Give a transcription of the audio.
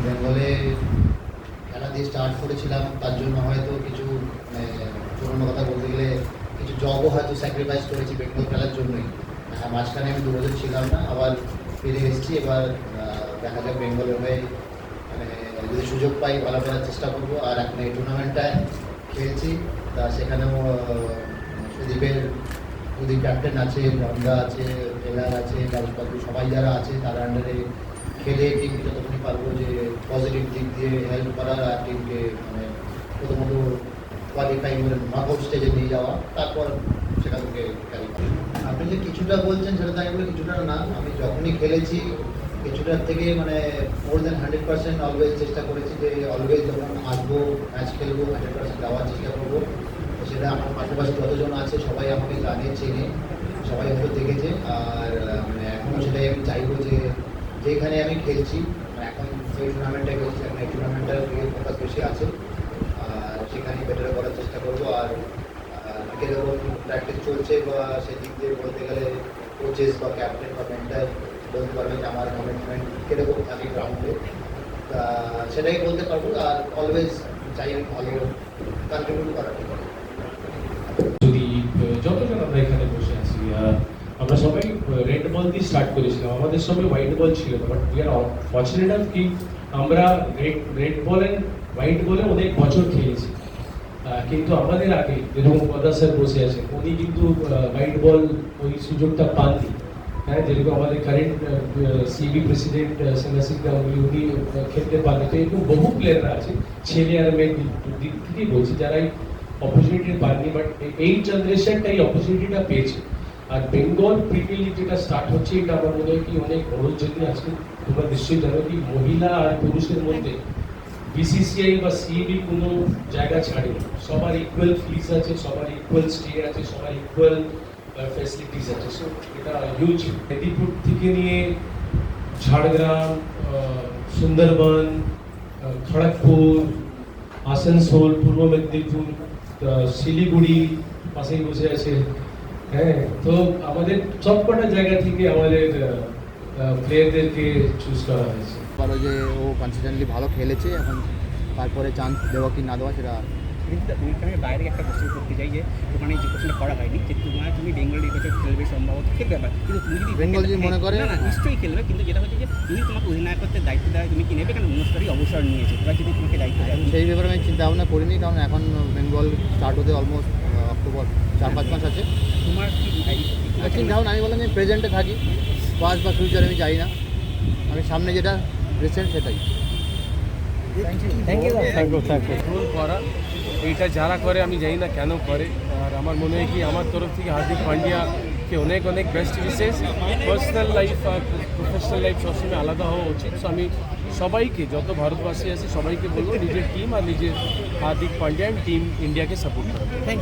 বেঙ্গলে খেলা দিয়ে স্টার্ট করেছিলাম, তার জন্য হয়তো কিছু পুরোনো কথা বলতে গেলে কিছু জবও হয়তো স্যাক্রিফাইস করেছি বেঙ্গল খেলার জন্যই। মাঝখানে আমি 2 বছর ছিলাম না, আবার ফিরে এসেছি। এবার দেখা যাক বেঙ্গলের হয়ে যদি সুযোগ পাই ভালো করার চেষ্টা করবো। আর এখন এই টুর্নামেন্টটায় খেলছি, তা সেখানেও সুদীপ ক্যাপ্টেন আছে, রমদা আছে, টেলার আছে, রাজবাবু, সবাই যারা আছে তার আন্ডারে খেলে টিমকে যতক্ষণই পারবো যে পজিটিভ দিক দিয়ে হেল্প করার আর টিমকে প্রথমত কোয়ালিফাই করে নকআউট স্টেজে নিয়ে যাওয়া, তারপর সেখান থেকে ক্যারি করা। আপনি যে কিছুটা বলছেন সেটা তো আমি বলি কিছুটা না, আমি যখনই খেলেছি কিছুটার থেকে মোর দেন 100% অলওয়েজ চেষ্টা করেছি যে অলওয়েজ যখন আসবো ম্যাচ খেলবো 100% দেওয়ার চেষ্টা করবো। সেটা আমার পাশাপাশি যতজন আছে সবাই আমাকে জানে, চেনে, সবাই হয়তো দেখেছে। আর এখনও সেটাই আমি চাইবো যে যেখানে আমি খেলছি, এখন এই টুর্নামেন্টে খেলছি, এখন এই টুর্নামেন্টটার দিকে ফোকাস বেশি আছে, আর সেখানেই বেটার করার চেষ্টা করবো। আর যেরকম প্র্যাকটিস চলছে বা সেদিক দিয়ে বলতে গেলে কোচেস বা ক্যাপ্টেন বা মেন্টার বলতে পারবে যে আমার কমিটমেন্ট কীরকম থাকে গ্রাউন্ডে, তা সেটাই বলতে পারবো। আর অলওয়েজ চাই আমি ভালো কন্ট্রিবিউট করার। যদি যতজন আমরা এখানে বসে আছি, আমরা সবাই রেড বল দিয়ে স্টার্ট করেছিলাম, আমাদের সবাই হোয়াইট বল ছিল না, বাট উই আর ফর্চুনেট কি আমরা রেড বল অ্যান্ড হোয়াইট বলে অনেক বছর খেলেছি। কিন্তু আমাদের আগে যেরকম পদা স্যার বসে আছেন, উনি কিন্তু হোয়াইট বল ওই সুযোগটা পাননি। হ্যাঁ, যেরকম আমাদের কারেন্ট সিবি প্রেসিডেন্ট সেনাসিক গাঙ্গুলি, উনি খেলতে পারেন। তো এরকম বহু প্লেয়াররা আছে, ছেলে আর মেয়ের দিক থেকেই বলছি, যারা এই অপরচুনিটি পাননি, বাট এই জেনারেশনটা এই অপরচুনিটিটা পেয়েছে। আর বেঙ্গল প্রিমিয়ার লিগ যেটা স্টার্ট হচ্ছে, এটা আমার মনে হয় কি অনেক বড় জন্য। আজকে তোমরা নিশ্চয়ই জানো কি মহিলা আর পুরুষের মধ্যে বিসিসিআই বা সিবি কোনো জায়গা ছাড়েনি, সবার ইকুয়াল ফিজ আছে, সবার ইকুয়াল স্টে আছে, সবার ইকুয়াল ফ্যাসিলিটিস আছে। সো এটা হিউজ। মেদিনীপুর থেকে নিয়ে ঝাড়গ্রাম, সুন্দরবন, খড়গপুর, আসানসোল, পূর্ব মেদিনীপুর, শিলিগুড়ি পাশেই বসে আছে। হ্যাঁ, তো আমাদের সবকটা জায়গা থেকে আমাদের প্লেয়ারদেরকে চুজ করা হয়েছে। বলো যে ও কনসিস্টেন্টলি ভালো খেলেছে, এখন তারপরে চান্স দেওয়া কি না দেওয়া সেটা কিন্তু আমি বাইরে একটা কোশ্চেন করতে চাই, যে ওখানে যে কোশ্চেনটা করা হয়নি যে তুমি বেঙ্গল লিগে খেলবে, সম্ভবত খেলতে পারবে, কিন্তু তুমি যদি বেঙ্গল যদি মনে করে না নিশ্চয়ই খেলবে, কিন্তু যেটা হচ্ছে যে তুমি তোমাকে অধিনায়কত্বের দায়িত্ব দেয়, তুমি কি নেবে, কারণ 19 তারিখ অবসর নিয়েছে, এবার যদি তোমাকে দায়িত্ব দেয়। সেই ব্যাপারে আমি চিন্তা ভাবনা করিনি, কারণ এখন বেঙ্গল স্টার্ট হতে অলমোস্ট অক্টোবর 4-5 মাস আছে। তোমার কি চিন্তা ভাবনা আমি বললাম আমি প্রেজেন্টে থাকি, পাস্ট বা ফিউচার আমি চাই না, আমি সামনে যেটা রিসেন্ট সেটাই। Thank you. রোল করা এইটা যারা করে আমি জানি না কেন করে। আর আমার মনে হয় কি আমার তরফ থেকে হার্দিক পান্ডিয়াকে অনেক অনেক বেস্ট উইশেস। পার্সোনাল লাইফ আর প্রফেশনাল লাইফ সবসময় আলাদা হওয়া উচিত। সো আমি সবাইকে, যত ভারতবাসী আছে সবাইকে বলবো নিজের টিম আর নিজের হার্দিক পান্ডিয়া টিম ইন্ডিয়াকে সাপোর্ট করা।